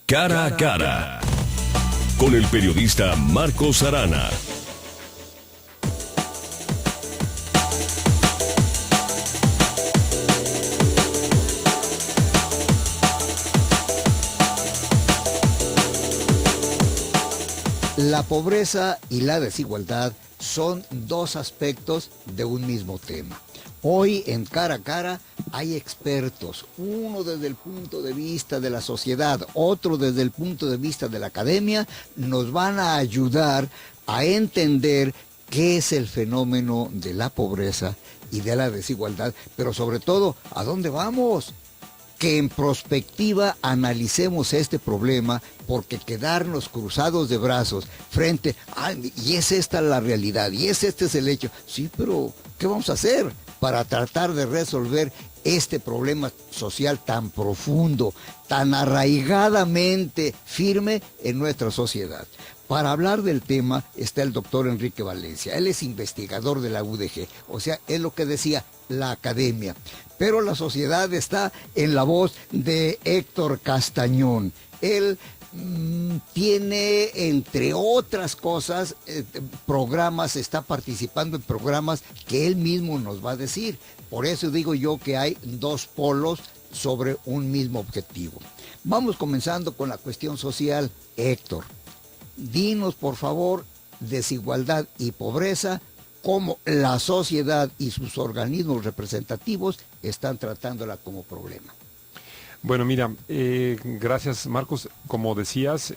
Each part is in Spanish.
Cara a cara, con el periodista Marcos Arana. La pobreza y la desigualdad son dos aspectos de un mismo tema. Hoy en Cara a Cara hay expertos, uno desde el punto de vista de la sociedad, otro desde el punto de vista de la academia, nos van a ayudar a entender qué es el fenómeno de la pobreza y de la desigualdad, pero sobre todo, ¿a dónde vamos? Que en prospectiva analicemos este problema, porque quedarnos cruzados de brazos frente y es esta la realidad, y este es el hecho. Sí, pero ¿qué vamos a hacer para tratar de resolver este problema social tan profundo, tan arraigadamente firme en nuestra sociedad? Para hablar del tema está el doctor Enrique Valencia. Él es investigador de la UDG, o sea, es lo que decía la academia. Pero la sociedad está en la voz de Héctor Castañón. Él tiene, entre otras cosas, programas, está participando en programas que él mismo nos va a decir. Por eso digo yo que hay dos polos sobre un mismo objetivo. Vamos comenzando con la cuestión social. Héctor, dinos por favor, desigualdad y pobreza, cómo la sociedad y sus organismos representativos están tratándola como problema. Bueno, mira, gracias Marcos. Como decías,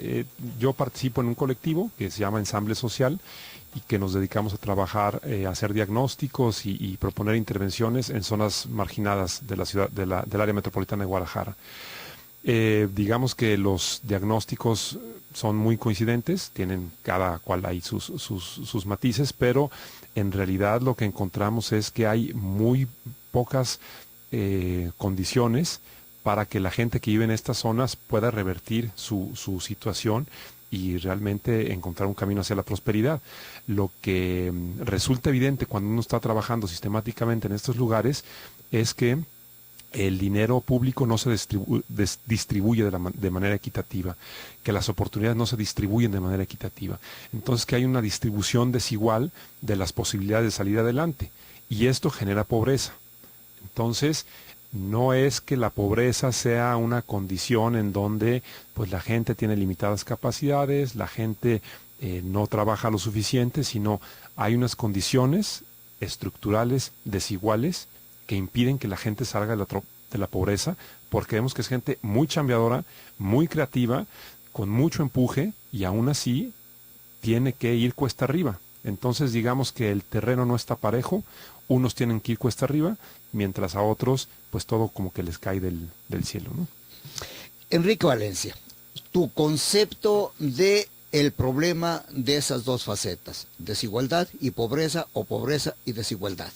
yo participo en un colectivo que se llama Ensamble Social y que nos dedicamos a trabajar, a hacer diagnósticos y proponer intervenciones en zonas marginadas de la ciudad, del área metropolitana de Guadalajara. Digamos que los diagnósticos son muy coincidentes, tienen cada cual ahí sus matices, pero en realidad lo que encontramos es que hay muy pocas condiciones para que la gente que vive en estas zonas pueda revertir su situación y realmente encontrar un camino hacia la prosperidad. Lo que resulta evidente cuando uno está trabajando sistemáticamente en estos lugares es que el dinero público no se distribuye de manera equitativa, que las oportunidades no se distribuyen de manera equitativa. Entonces que hay una distribución desigual de las posibilidades de salir adelante y esto genera pobreza. Entonces no es que la pobreza sea una condición en donde pues la gente tiene limitadas capacidades, la gente no trabaja lo suficiente, sino hay unas condiciones estructurales desiguales que impiden que la gente salga de la pobreza, porque vemos que es gente muy chambeadora, muy creativa, con mucho empuje, y aún así tiene que ir cuesta arriba. Entonces digamos que el terreno no está parejo, unos tienen que ir cuesta arriba, mientras a otros pues todo como que les cae del cielo, ¿no? Enrique Valencia, tu concepto de el problema de esas dos facetas, desigualdad y pobreza, o pobreza y desigualdad.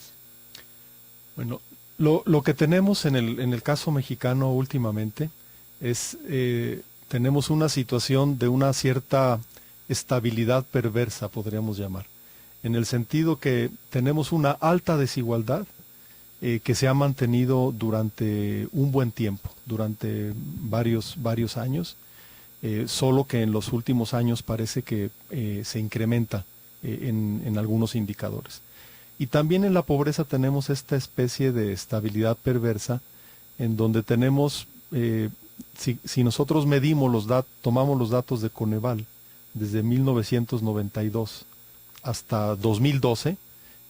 Bueno, lo que tenemos en el caso mexicano últimamente es, tenemos una situación de una cierta estabilidad perversa, podríamos llamar, en el sentido que tenemos una alta desigualdad que se ha mantenido durante un buen tiempo, durante varios años, solo que en los últimos años parece que se incrementa en algunos indicadores. Y también en la pobreza tenemos esta especie de estabilidad perversa en donde tenemos, si nosotros medimos tomamos los datos de Coneval desde 1992 hasta 2012,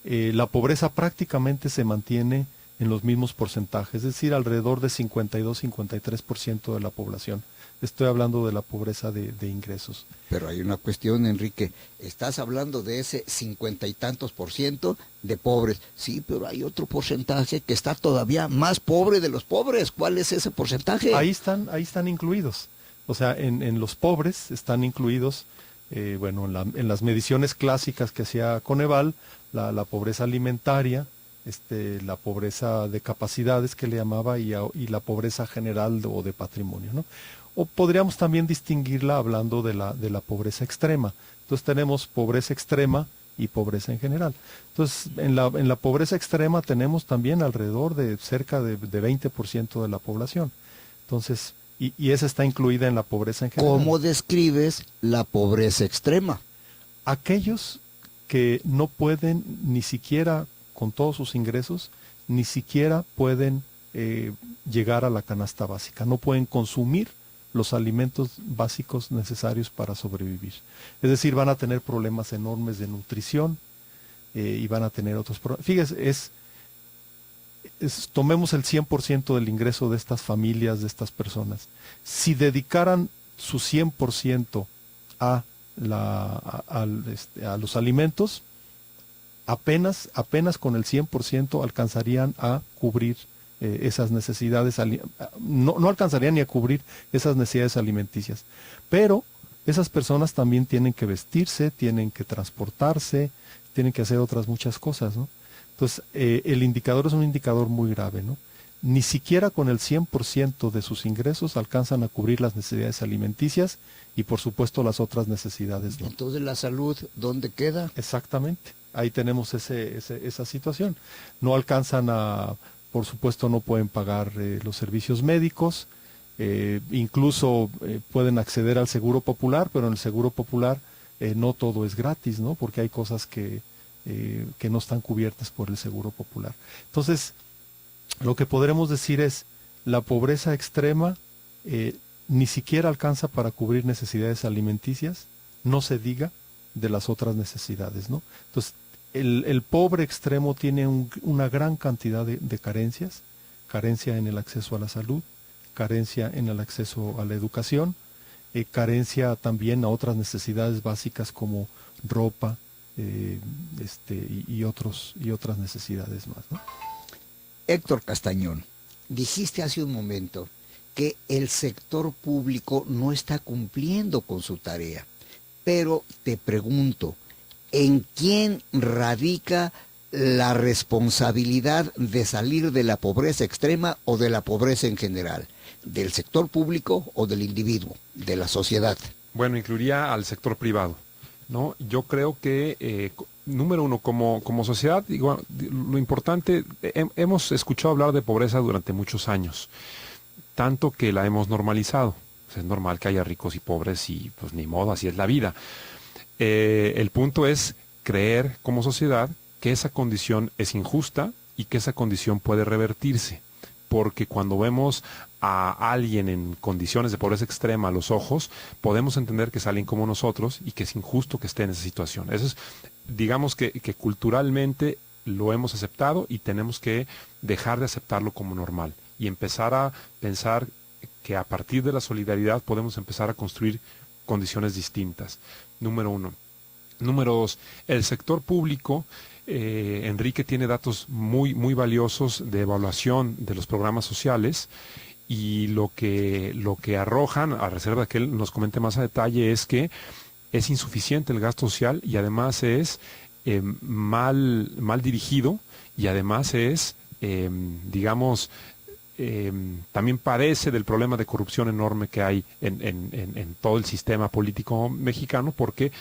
la pobreza prácticamente se mantiene en los mismos porcentajes, es decir, alrededor de 52-53% de la población. Estoy hablando de la pobreza de ingresos. Pero hay una cuestión, Enrique, estás hablando de ese 50 y tantos % de pobres. Sí, pero hay otro porcentaje que está todavía más pobre de los pobres. ¿Cuál es ese porcentaje? Ahí están incluidos. O sea, en los pobres están incluidos, en las mediciones clásicas que hacía Coneval, la pobreza alimentaria, la pobreza de capacidades que le llamaba y la pobreza general o de patrimonio, ¿no? O podríamos también distinguirla hablando de la pobreza extrema. Entonces tenemos pobreza extrema y pobreza en general. Entonces en la pobreza extrema tenemos también alrededor de cerca de 20% de la población. Entonces y esa está incluida en la pobreza en general. ¿Cómo describes la pobreza extrema? Aquellos que no pueden ni siquiera, con todos sus ingresos, ni siquiera pueden llegar a la canasta básica, no pueden consumir los alimentos básicos necesarios para sobrevivir. Es decir, van a tener problemas enormes de nutrición y van a tener otros problemas. Fíjese, tomemos el 100% del ingreso de estas familias, de estas personas. Si dedicaran su 100% a los alimentos, apenas con el 100% alcanzarían a cubrir esas necesidades, no alcanzarían ni a cubrir esas necesidades alimenticias. Pero esas personas también tienen que vestirse, tienen que transportarse, tienen que hacer otras muchas cosas, ¿no? Entonces, el indicador es un indicador muy grave, ¿no? Ni siquiera con el 100% de sus ingresos alcanzan a cubrir las necesidades alimenticias y, por supuesto, las otras necesidades, ¿no? Entonces, ¿la salud dónde queda? Exactamente. Ahí tenemos esa situación. No alcanzan por supuesto, no pueden pagar los servicios médicos, incluso pueden acceder al seguro popular, pero en el seguro popular no todo es gratis, ¿no? Porque hay cosas que no están cubiertas por el seguro popular. Entonces, lo que podremos decir es, la pobreza extrema ni siquiera alcanza para cubrir necesidades alimenticias, no se diga de las otras necesidades, ¿no? Entonces, el pobre extremo tiene una gran cantidad de carencias, carencia en el acceso a la salud, carencia en el acceso a la educación, carencia también a otras necesidades básicas como ropa y otras necesidades más, ¿no? Héctor Castañón, dijiste hace un momento que el sector público no está cumpliendo con su tarea, pero te pregunto, ¿en quién radica la responsabilidad de salir de la pobreza extrema o de la pobreza en general? ¿Del sector público o del individuo, de la sociedad? Bueno, incluiría al sector privado, ¿no? Yo creo que, número uno, como sociedad, digo, lo importante, hemos escuchado hablar de pobreza durante muchos años, tanto que la hemos normalizado. Pues es normal que haya ricos y pobres y pues ni modo, así es la vida. El punto es creer como sociedad que esa condición es injusta y que esa condición puede revertirse, porque cuando vemos a alguien en condiciones de pobreza extrema a los ojos, podemos entender que es alguien como nosotros y que es injusto que esté en esa situación. Eso es, digamos que culturalmente lo hemos aceptado y tenemos que dejar de aceptarlo como normal y empezar a pensar que a partir de la solidaridad podemos empezar a construir condiciones distintas. Número uno. Número dos, el sector público, Enrique tiene datos muy valiosos de evaluación de los programas sociales y lo que arrojan, a reserva de que él nos comente más a detalle, es que es insuficiente el gasto social y además es mal dirigido y además es, también padece del problema de corrupción enorme que hay en todo el sistema político mexicano, porque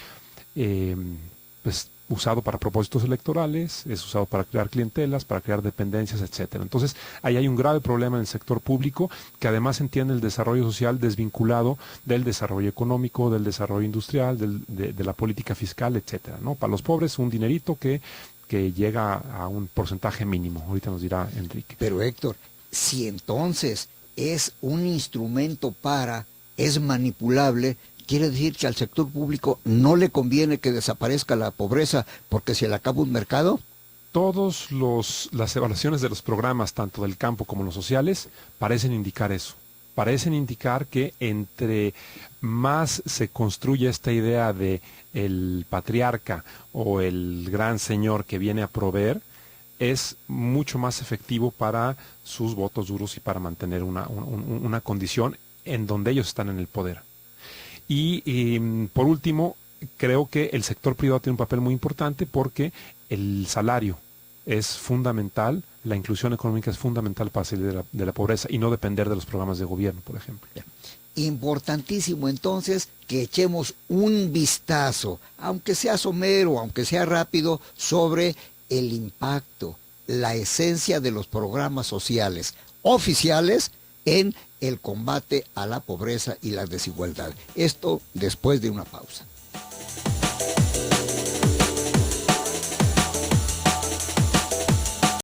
pues usado para propósitos electorales, es usado para crear clientelas, para crear dependencias, etcétera. Entonces, ahí hay un grave problema en el sector público que además entiende el desarrollo social desvinculado del desarrollo económico, del desarrollo industrial, de la política fiscal, etcétera, ¿no? Para los pobres, un dinerito que llega a un porcentaje mínimo. Ahorita nos dirá Enrique. Pero Héctor, si entonces es un instrumento es manipulable, quiere decir que al sector público no le conviene que desaparezca la pobreza porque se le acaba un mercado. Todas las evaluaciones de los programas, tanto del campo como los sociales, parecen indicar eso. Parecen indicar que entre más se construye esta idea de el patriarca o el gran señor que viene a proveer, es mucho más efectivo para sus votos duros y para mantener una condición en donde ellos están en el poder. Y por último, creo que el sector privado tiene un papel muy importante porque el salario es fundamental, la inclusión económica es fundamental para salir de la pobreza y no depender de los programas de gobierno, por ejemplo. Importantísimo entonces que echemos un vistazo, aunque sea somero, aunque sea rápido, sobre el impacto, la esencia de los programas sociales oficiales en el combate a la pobreza y la desigualdad. Esto después de una pausa.